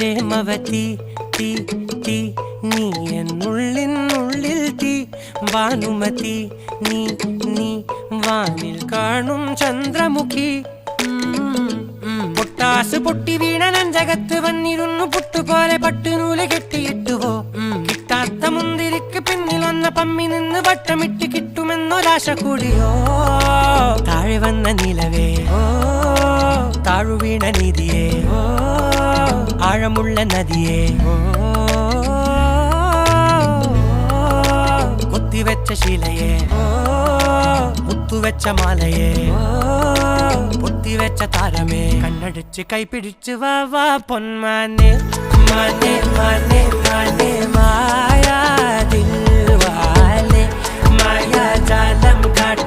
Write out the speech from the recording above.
പ്രേമവതി തീ തീ നീ എന്നുള്ളിൽ തീ ഭാനുമതി നീ നീ വാനിൽ കാണും ചന്ദ്രമുഖി പൊട്ടാസ് പൊട്ടി വീണ നെഞ്ചകത്ത് വന്നിരുന്നു പുട്ടുപോലെ പട്ടുനൂല് കെട്ടിയിട്ടുവോ കിട്ടാത്ത മുന്തിരിക്ക് പിന്നിൽ വന്ന പമ്മി നിന്ന് വട്ടമിട്ട് കിട്ടുമെന്നൊരാശ കൂടിയോ താഴെ വന്ന നിലവേ താഴു വീണ നിധിയേ ആഴമുള്ള നദിയേ കൊത്തിവെച്ച ശിലയേ മുത്തുവെച്ച മാലയേ പൊത്തിവെച്ച താരമേ കണ്ണടിച്ച് കൈപിടിച്ച് വാ വാ പൊന്മാനെ മാനെ മാനെ മാനെ മായാ ദിൽവാലെ മായാ ജാലം കാട്ടി